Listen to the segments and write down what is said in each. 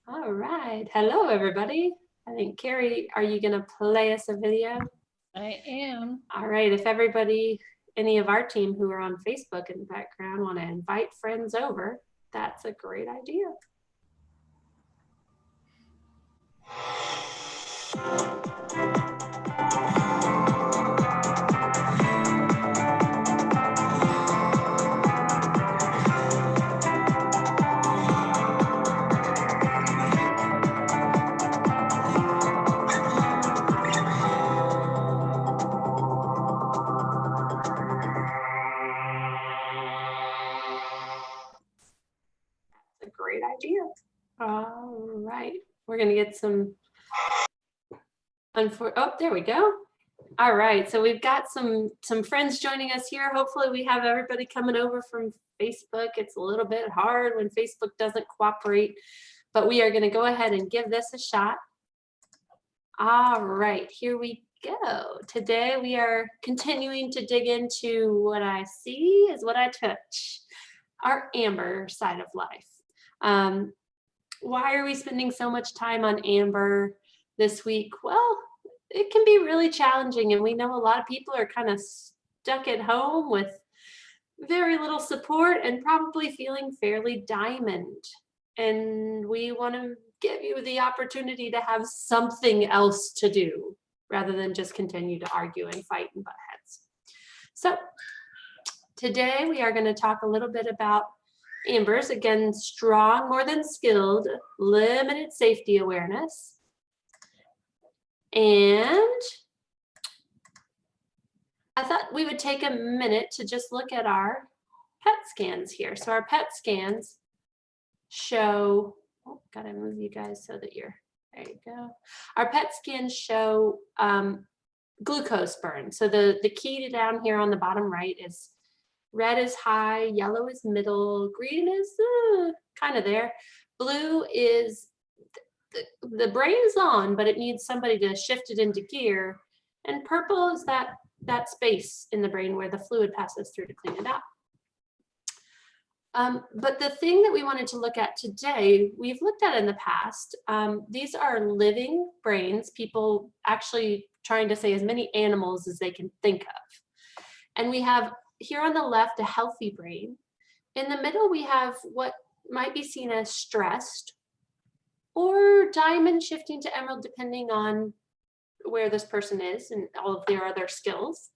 All right. Hello, everybody. I think, Carrie, are you going to play us a video? I am. All right. If everybody, any of our team who are on Facebook in the background want to invite friends over, that's a great idea. A great idea. All right, we're gonna get some. Oh, there we go. All right, so we've got some friends joining us here. Hopefully, we have everybody coming over from Facebook. It's a little bit hard when Facebook doesn't cooperate, but we are going to go ahead and give this a shot. All right, here we go. Today we are continuing to dig into what I see is what I touch, our amber side of life. Why are we spending so much time on amber this week? Well, it can be really challenging, and we know a lot of people are kind of stuck at home with very little support and probably feeling fairly diamond. And we want to give you the opportunity to have something else to do rather than just continue to argue and fight and butt heads. So today we are going to talk a little bit about ambers. Again, strong, more than skilled, limited safety awareness. And I thought we would take a minute to just look at our PET scans here. So our PET scans show, oh, gotta move you guys so that you're, there you go. Our PET scans show glucose burn. So the key down here on the bottom right is red is high, yellow is middle, green is kind of there. Blue is the brain's on, but it needs somebody to shift it into gear. And purple is that space in the brain where the fluid passes through to clean it out. But the thing that we wanted to look at today, we've looked at in the past. These are living brains, people actually trying to say as many animals as they can think of. And we have here on the left a healthy brain. In the middle, we have what might be seen as stressed or diamond shifting to emerald, depending on where this person is and all of their other skills.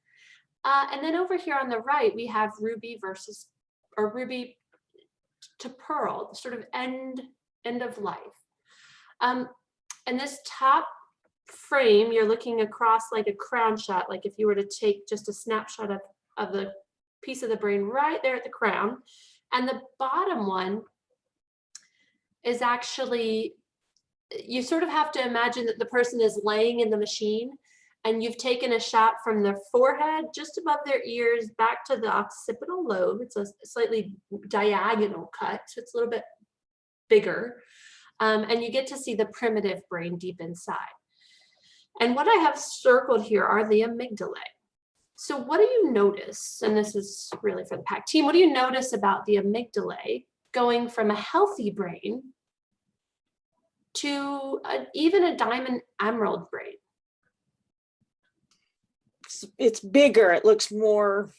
And then over here on the right, we have ruby versus, or ruby to pearl, sort of end of life. And this top frame, you're looking across like a crown shot, like if you were to take just a snapshot of the piece of the brain right there at the crown. And the bottom one is actually, you sort of have to imagine that the person is laying in the machine and you've taken a shot from their forehead just above their ears back to the occipital lobe. It's a slightly diagonal cut, so it's a little bit bigger. And you get to see the primitive brain deep inside. And what I have circled here are the amygdalae. So what do you notice? And this is really for the PAC team. What do you notice about the amygdalae going from a healthy brain to even a diamond emerald brain? It's bigger. It looks more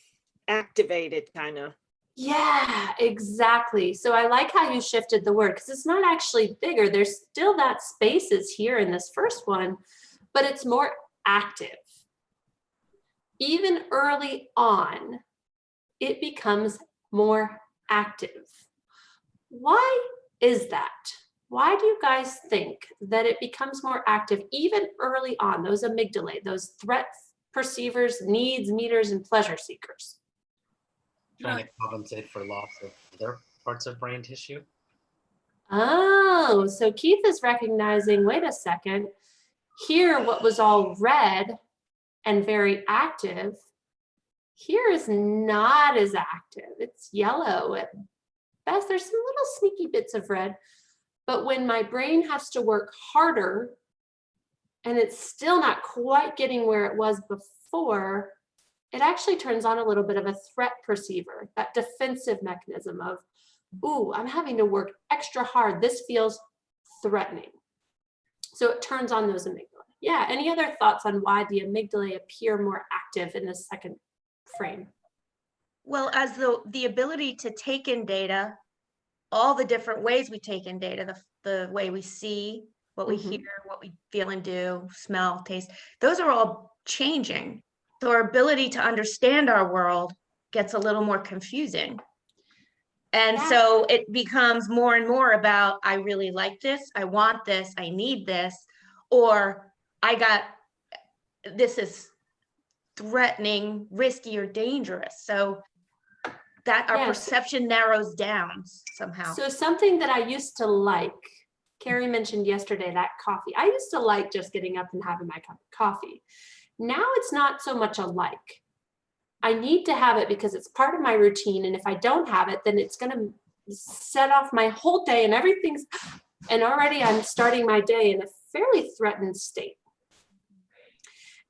activated, kind of. Yeah, exactly. So I like how you shifted the word, because it's not actually bigger. There's still that space is here in this first one, but it's more active. Even early on, it becomes more active. Why is that? Why do you guys think that it becomes more active even early on, those amygdalae, those threat perceivers, needs meters, and pleasure seekers? Trying to compensate for loss of other parts of brain tissue. Oh, so Keith is recognizing, wait a second, here what was all red and very active, here is not as active. It's yellow at best. There's some little sneaky bits of red, but when my brain has to work harder and it's still not quite getting where it was before, it actually turns on a little bit of a threat perceiver, that defensive mechanism of, ooh, I'm having to work extra hard. This feels threatening. So it turns on those amygdala. Yeah, any other thoughts on why the amygdala appear more active in the second frame? Well, as the ability to take in data, all the different ways we take in data, the way we see, what we hear, what we feel and do, smell, taste, those are all changing. So our ability to understand our world gets a little more confusing. And Yeah. so it becomes more and more about, I really like this, I want this, I need this, or this is threatening, risky, or dangerous. So that our Yes. perception narrows down somehow. So something that I used to like, Carrie mentioned yesterday, that coffee. I used to like just getting up and having my cup of coffee. Now it's not so much a like. I need to have it because it's part of my routine. And if I don't have it, then it's going to set off my whole day and everything's, and already I'm starting my day in a fairly threatened state.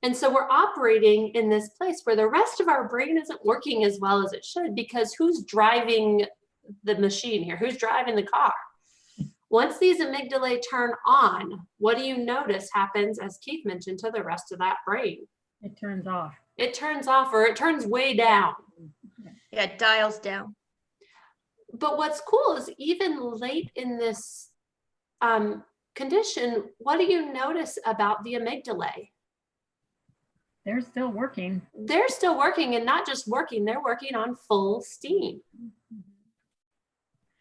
And so we're operating in this place where the rest of our brain isn't working as well as it should, because who's driving the machine here? Who's driving the car? Once these amygdalae turn on, what do you notice happens, as Keith mentioned, to the rest of that brain? It turns off. It turns off, or it turns way down. Yeah, it dials down. But what's cool is even late in this condition, what do you notice about the amygdalae? They're still working. They're still working, and not just working, they're working on full steam.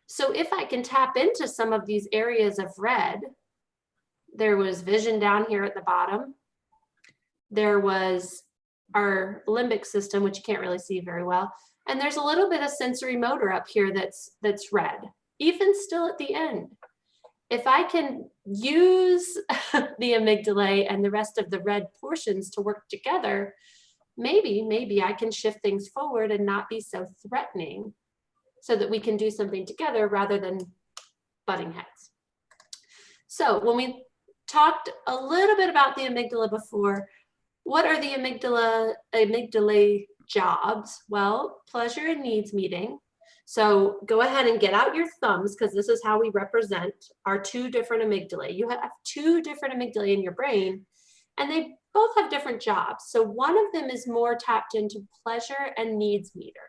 So if I can tap into some of these areas of red, there was vision down here at the bottom. There was our limbic system, which you can't really see very well. And there's a little bit of sensory motor up here that's red, even still at the end. If I can use the amygdala and the rest of the red portions to work together, maybe I can shift things forward and not be so threatening, so that we can do something together rather than butting heads. So when we talked a little bit about the amygdala before, what are the amygdala jobs? Well, pleasure and needs meeting. So go ahead and get out your thumbs, because this is how we represent our two different amygdalae. You have two different amygdalae in your brain, and they both have different jobs. So one of them is more tapped into pleasure and needs meter.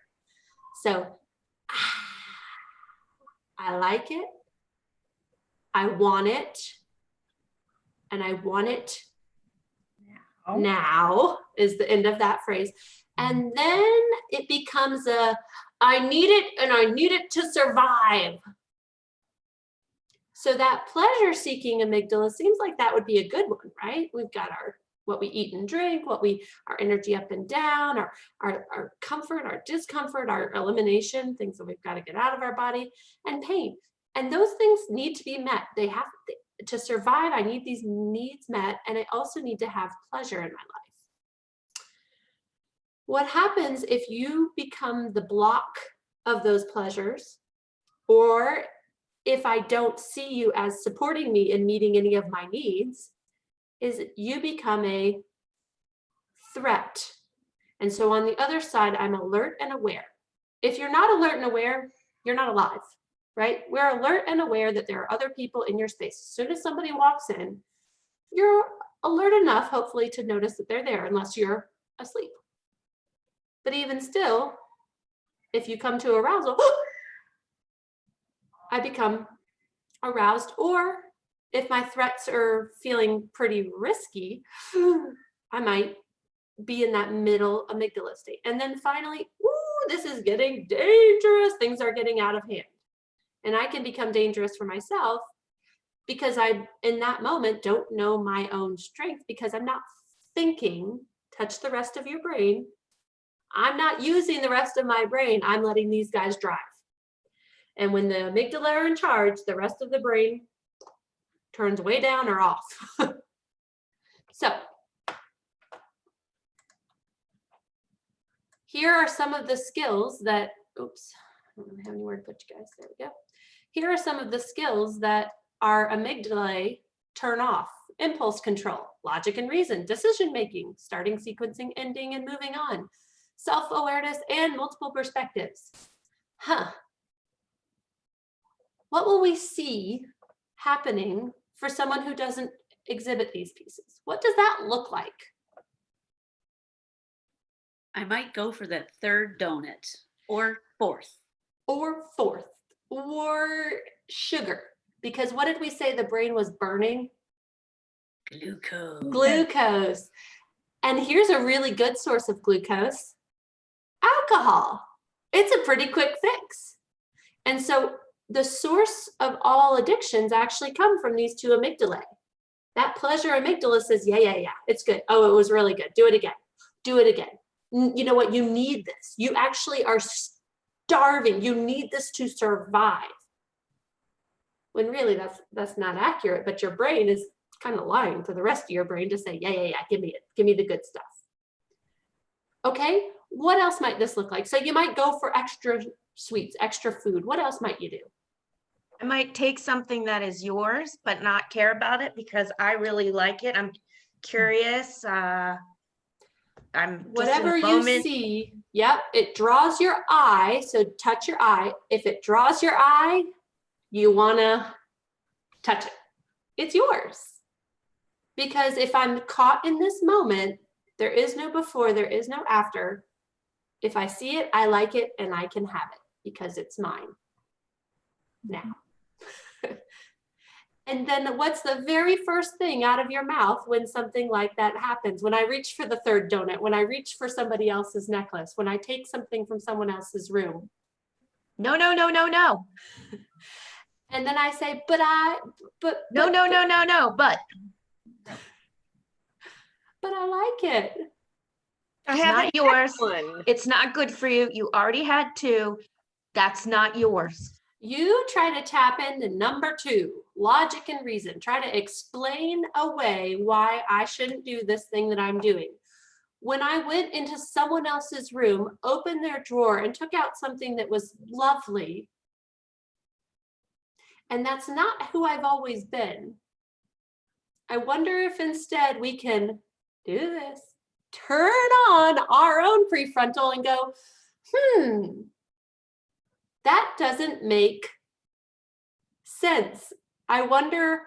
So I like it, I want it, and I want it now is the end of that phrase. And then it becomes I need it, and I need it to survive. So that pleasure-seeking amygdala seems like that would be a good one, right? We've got what we eat and drink, our energy up and down, our comfort, our discomfort, our elimination, things that we've got to get out of our body, and pain. And those things need to be met. They have to survive. I need these needs met, and I also need to have pleasure in my life. What happens if you become the block of those pleasures, or if I don't see you as supporting me in meeting any of my needs, is you become a threat. And so on the other side, I'm alert and aware. If you're not alert and aware, you're not alive, right? We're alert and aware that there are other people in your space. As soon as somebody walks in, you're alert enough, hopefully, to notice that they're there, unless you're asleep. But even still, if you come to arousal, I become aroused. Or if my threats are feeling pretty risky, I might be in that middle amygdala state. And then finally, ooh, this is getting dangerous. Things are getting out of hand. And I can become dangerous for myself because I, in that moment, don't know my own strength, because I'm not thinking, touch the rest of your brain. I'm not using the rest of my brain. I'm letting these guys drive. And when the amygdala are in charge, the rest of the brain turns way down or off. So here are some of the skills that, oops, I don't have anywhere to put you guys. There we go. Here are some of the skills that our amygdala turn off. Impulse control, logic and reason, decision-making, starting, sequencing, ending, and moving on. Self-awareness and multiple perspectives. What will we see happening for someone who doesn't exhibit these pieces? What does that look like? I might go for the third donut or fourth. Or fourth, or sugar. Because what did we say the brain was burning? Glucose. Glucose. And here's a really good source of glucose: alcohol. It's a pretty quick fix. And so the source of all addictions actually come from these two amygdalae. That pleasure amygdala says, yeah, it's good. Oh, it was really good. Do it again. Do it again. You know what? You need this. You actually are starving. You need this to survive. When really that's not accurate, but your brain is kind of lying to the rest of your brain to say, yeah, give me it. Give me the good stuff. Okay, what else might this look like? So you might go for extra sweets, extra food. What else might you do? I might take something that is yours, but not care about it because I really like it. I'm curious. I'm just Whatever in a you moment. see, yep, it draws your eye. So touch your eye. If it draws your eye, you want to touch it. It's yours. Because if I'm caught in this moment, there is no before, there is no after. If I see it, I like it, and I can have it because it's mine now. And then what's the very first thing out of your mouth when something like that happens? When I reach for the third donut, when I reach for somebody else's necklace, when I take something from someone else's room. No. And then I say, but No, but I like it. I it's haven't not had yours. one. It's not good for you. You already had two. That's not yours. You try to tap into number 2, logic and reason. Try to explain away why I shouldn't do this thing that I'm doing. When I went into someone else's room, opened their drawer, and took out something that was lovely, and that's not who I've always been, I wonder if instead we can do this, turn on our own prefrontal and go, that doesn't make sense. I wonder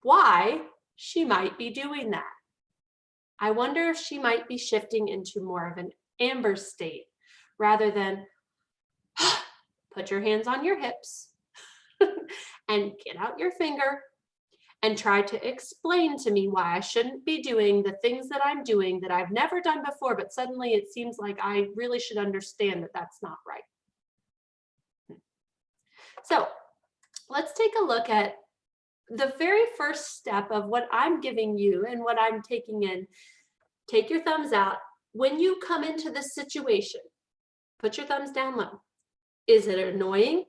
why she might be doing that. I wonder if she might be shifting into more of an amber state rather than put your hands on your hips and get out your finger and try to explain to me why I shouldn't be doing the things that I'm doing that I've never done before, but suddenly it seems like I really should understand that that's not right. So let's take a look at the very first step of what I'm giving you and what I'm taking in. Take your thumbs out. When you come into this situation, put your thumbs down low. Is it annoying?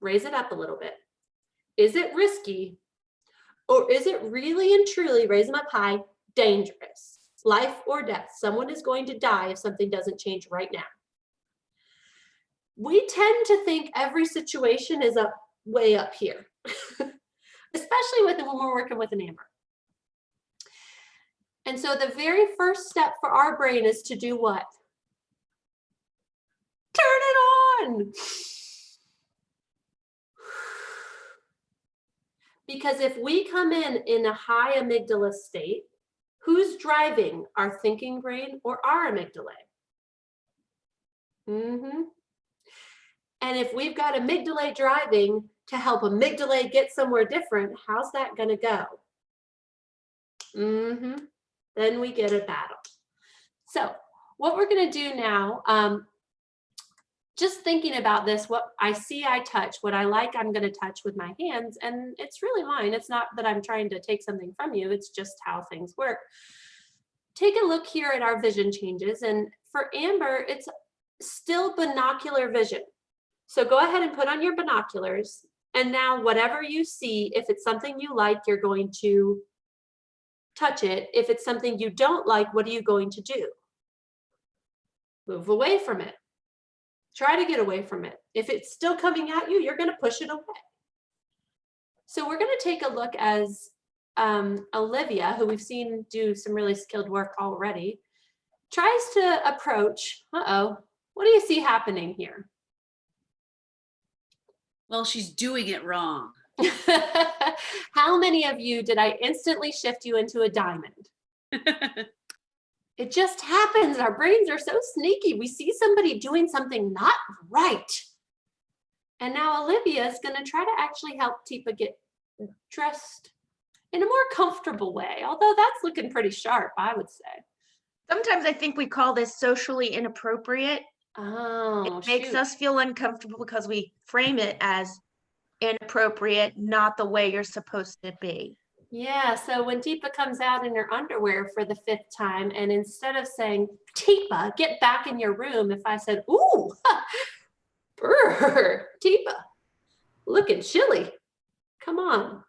Raise it up a little bit. Is it risky? Or is it really and truly, raise them up high, dangerous? Life or death. Someone is going to die if something doesn't change right now. We tend to think every situation is up way up here, especially when we're working with an amber. And so the very first step for our brain is to do what? Turn it on. Because if we come in a high amygdala state, who's driving, our thinking brain or our amygdala? And if we've got amygdala driving to help amygdala get somewhere different, how's that going to go? Then we get a battle. So what we're going to do now, just thinking about this, what I see, I touch, what I like, I'm going to touch with my hands, and it's really mine. It's not that I'm trying to take something from you. It's just how things work. Take a look here at our vision changes, and for Amber, it's still binocular vision. So go ahead and put on your binoculars, and now whatever you see, if it's something you like, you're going to touch it. If it's something you don't like, what are you going to do? Move away from it. Try to get away from it. If it's still coming at you, you're going to push it away. So we're going to take a look as Olivia, who we've seen do some really skilled work already, tries to approach, what do you see happening here? Well, she's doing it wrong. How many of you did I instantly shift you into a diamond? It just happens. Our brains are so sneaky. We see somebody doing something not right. And now Olivia is going to try to actually help Teepa get dressed in a more comfortable way, although that's looking pretty sharp, I would say. Sometimes I think we call this socially inappropriate. Oh, It makes shoot. us feel uncomfortable because we frame it as inappropriate, not the way you're supposed to be. Yeah, so when Teepa comes out in her underwear for the 5th time, and instead of saying, Teepa, get back in your room, if I said, ooh, brr, Teepa, looking chilly, come on.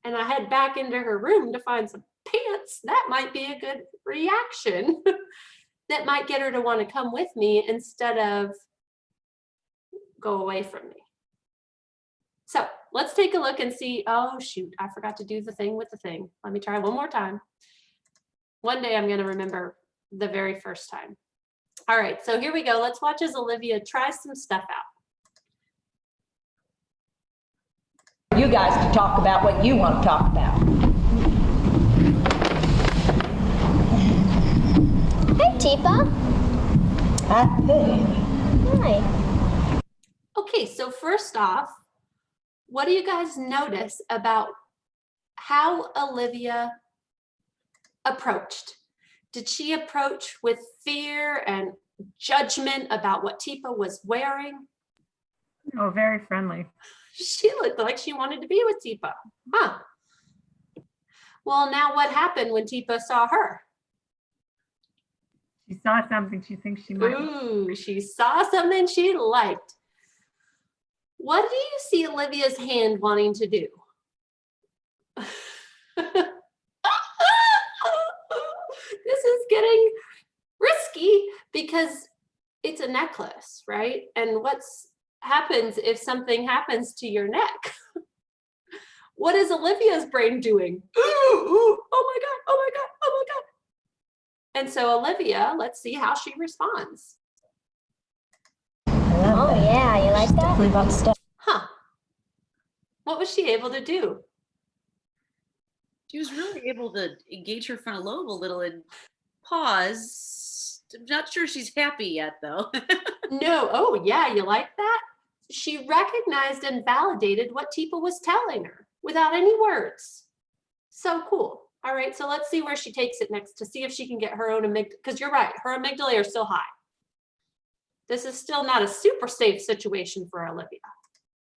And I head back into her room to find some pants, that might be a good reaction. That might get her to want to come with me instead of go away from me. So let's take a look and see. Oh, shoot, I forgot to do the thing with the thing. Let me try one more time. One day I'm going to remember the very first time. All right, so here we go. Let's watch as Olivia tries some stuff out. You guys to talk about what you want to talk about. Hi, Teepa. Hi. Okay, so first off, what do you guys notice about how Olivia approached? Did she approach with fear and judgment about what Teepa was wearing? Oh, very friendly. She looked like she wanted to be with Teepa, huh? Well, now what happened when Teepa saw her? She saw something she thinks she might. Ooh, she saw something she liked. What do you see Olivia's hand wanting to do? This is getting risky because it's a necklace, right? And what's happens if something happens to your neck? What is Olivia's brain doing? Ooh, ooh, oh my God, oh my God, oh my God. And so Olivia, let's see how she responds. Oh yeah, you like that? Huh. What was she able to do? She was really able to engage her frontal lobe a little and pause. I'm not sure she's happy yet, though. No, oh yeah, you like that? She recognized and validated what Teepa was telling her without any words. So cool. All right, so let's see where she takes it next to see if she can get her own amygdala, because you're right, her amygdala are still high. This is still not a super safe situation for Olivia.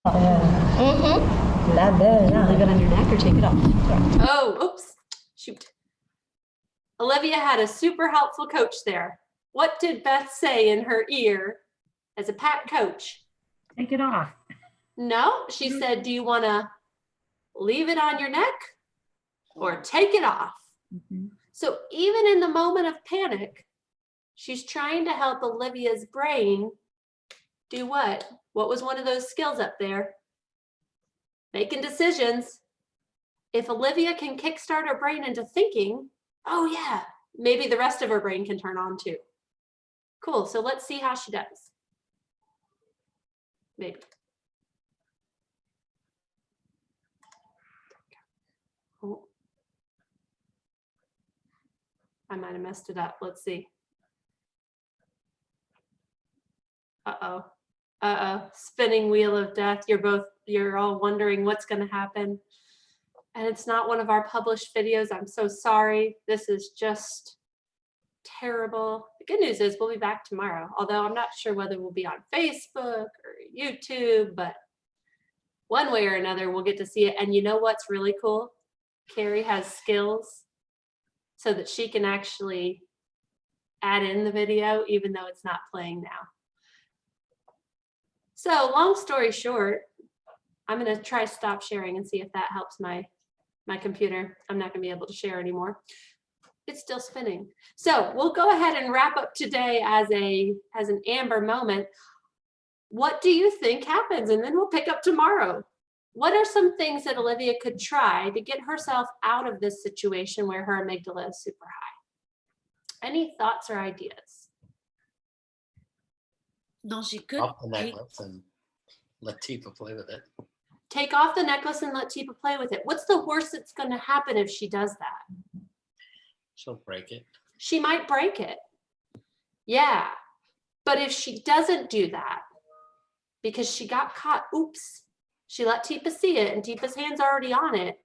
Mm-hmm. Leave it on your neck or take it off. Oh, oops, shoot. Olivia had a super helpful coach there. What did Beth say in her ear as a PAC coach? Take it off. No, she said, do you want to leave it on your neck or take it off? Mhm. So even in the moment of panic, she's trying to help Olivia's brain do what? What was one of those skills up there? Making decisions. If Olivia can kickstart her brain into thinking, oh yeah, maybe the rest of her brain can turn on too. Cool, so let's see how she does. Maybe. Oh. I might have messed it up. Let's see. Uh-oh. Uh-oh. Spinning wheel of death. You're all wondering what's going to happen. And it's not one of our published videos. I'm so sorry. This is just terrible. The good news is we'll be back tomorrow, although I'm not sure whether we'll be on Facebook or YouTube, but one way or another, we'll get to see it. And you know what's really cool? Carrie has skills so that she can actually add in the video, even though it's not playing now. So long story short, I'm going to try stop sharing and see if that helps my computer. I'm not going to be able to share anymore. It's still spinning. So we'll go ahead and wrap up today as an Amber moment. What do you think happens? And then we'll pick up tomorrow. What are some things that Olivia could try to get herself out of this situation where her amygdala is super high? Any thoughts or ideas? No, she could. Off the necklace and let Teepa play with it. Take off the necklace and let Teepa play with it. What's the worst that's going to happen if she does that? She'll break it. She might break it. Yeah. But if she doesn't do that, because she got caught, oops, she let Teepa see it and Teepa's hand's already on it,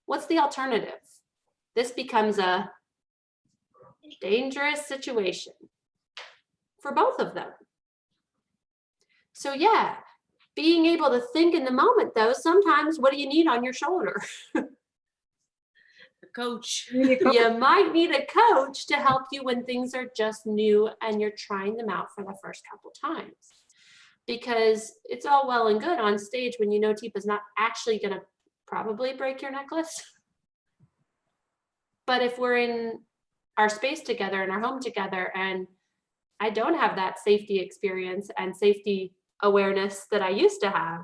what's the alternative? This becomes a dangerous situation for both of them. So yeah, being able to think in the moment though, sometimes what do you need on your shoulder? The coach. You might need a coach to help you when things are just new and you're trying them out for the first couple times. Because it's all well and good on stage when you know Teepa's not actually going to probably break your necklace. But if we're in our space together, in our home together, and I don't have that safety experience and safety awareness that I used to have,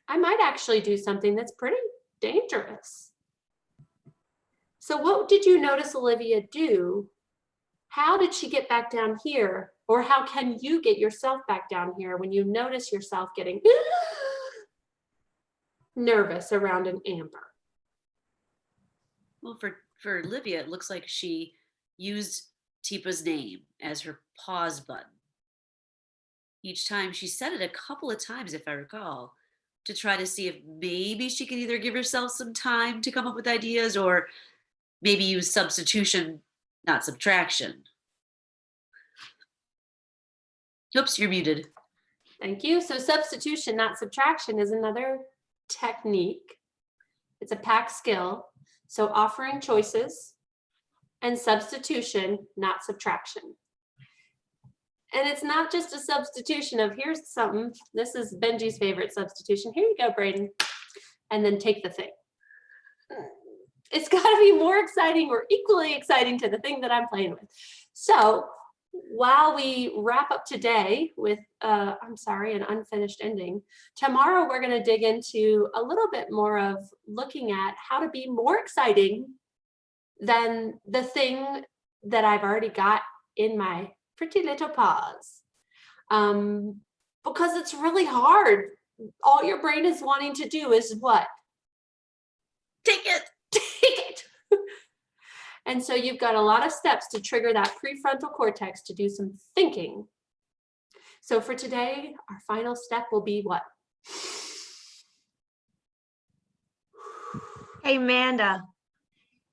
I might actually do something that's pretty dangerous. So what did you notice Olivia do? How did she get back down here? Or how can you get yourself back down here when you notice yourself getting nervous around an amber? Well, for Olivia, it looks like she used Teepa's name as her pause button. Each time she said it a couple of times, if I recall, to try to see if maybe she could either give herself some time to come up with ideas or maybe use substitution, not subtraction. Oops, you're muted. Thank you. So substitution, not subtraction, is another technique. It's a PAC skill. So offering choices and substitution, not subtraction. And it's not just a substitution of here's something. This is Benji's favorite substitution. Here you go, Braden. And then take the thing. It's got to be more exciting or equally exciting to the thing that I'm playing with. So while we wrap up today with, I'm sorry, an unfinished ending, tomorrow we're going to dig into a little bit more of looking at how to be more exciting than the thing that I've already got in my pretty little paws. Because it's really hard. All your brain is wanting to do is what? Take it. Take it. And so you've got a lot of steps to trigger that prefrontal cortex to do some thinking. So for today, our final step will be what? Hey, Amanda,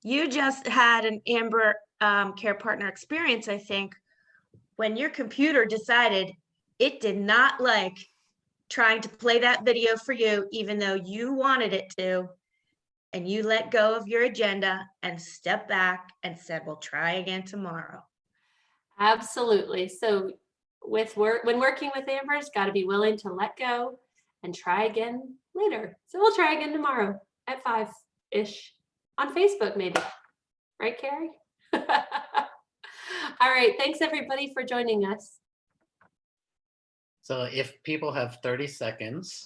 you just had an Amber Care Partner experience, I think, when your computer decided it did not like trying to play that video for you, even though you wanted it to, and you let go of your agenda and stepped back and said, we'll try again tomorrow. Absolutely. So with when working with Amber, it's got to be willing to let go and try again later. So we'll try again tomorrow at 5-ish on Facebook, maybe. Right, Carrie? All right. Thanks, everybody, for joining us. So if people have 30 seconds